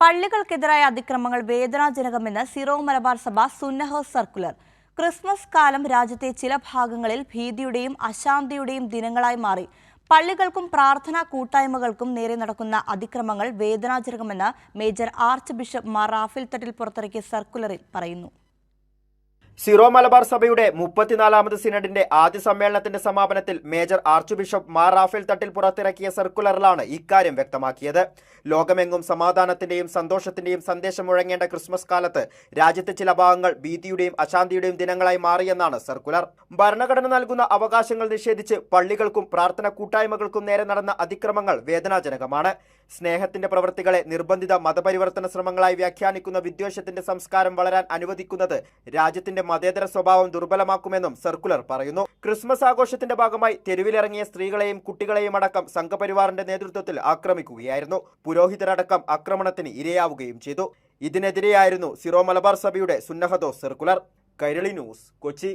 പള്ളികൾക്കെതിരായ അതിക്രമങ്ങൾ വേദനാജനകമെന്ന് സിറോ മലബാർ സഭ സുന്നഹ് circular. Christmas കാലം രാജ്യത്തെ ചില ഭാഗങ്ങളിൽ ഭീതിയുടെയും അശാന്തിയുടെയും ദിനങ്ങളായി മാറി. പള്ളികൾക്കും പ്രാർത്ഥനാ കൂട്ടായ്മകൾക്കും നേരെ നടക്കുന്ന അതിക്രമങ്ങൾ വേദനാജനകമെന്ന് major archbishop Mar Raphael Thattil പുറത്തിറക്കിയ സർക്കുലറിൽ പറയുന്നു. സിറോ മലബാർ സഭയുടെ 34ാമത് സിനഡിന്റെ ആദ്യ സമ്മേളനത്തിന്റെ സമാപനത്തിൽ major archbishop Mar Raphael Thattil പുറത്തിറക്കിയ സർക്കുലറിലാണ് ഇക്കാര്യം വ്യക്തമാക്കിയത്. ലോകമെങ്ങും സമാധാനത്തിന്റെയും സന്തോഷത്തിന്റെയും സന്ദേശം മുഴങ്ങേണ്ട ക്രിസ്മസ് കാലത്ത് രാജ്യത്തെ ചില ഭാഗങ്ങൾ ഭീതിയുടെയും അശാന്തിയുടെയും ദിനങ്ങളായി മാറിയെന്നാണ് സർക്കുലർ. ഭരണഘടന നൽകുന്ന അവകാശങ്ങൾ നിഷേധിച്ച് പള്ളികൾക്കും പ്രാർത്ഥന കൂട്ടായ്മകൾക്കും നേരെ നടന്ന അതിക്രമങ്ങൾ വേദനാജനകമാണ്. സ്നേഹത്തിന്റെ പ്രവൃത്തികളെ നിർബന്ധിത മതപരിവർത്തന ശ്രമങ്ങളായി വ്യാഖ്യാനിക്കുന്ന വിദ്വേഷത്തിന്റെ സംസ്കാരം വളരാൻ അനുവദിക്കുന്നത് രാജ്യത്തിന്റെ മതേതര സ്വഭാവം ദുർബലമാക്കുമെന്നും സർക്കുലർ പറയുന്നു. ക്രിസ്മസ് ആഘോഷത്തിന്റെ ഭാഗമായി തെരുവിലിറങ്ങിയ സ്ത്രീകളെയും കുട്ടികളെയും അടക്കം സംഘപരിവാറിന്റെ നേതൃത്വത്തിൽ ആക്രമിക്കുകയായിരുന്നു. പുരോഹിതരടക്കം ആക്രമണത്തിന് ഇരയാവുകയും ചെയ്തു. ഇതിനെതിരെയായിരുന്നു സിറോ മലബാർ സഭയുടെ സുന്നഹദോസ് സർക്കുലർ. കൈരളി ന്യൂസ്, കൊച്ചി.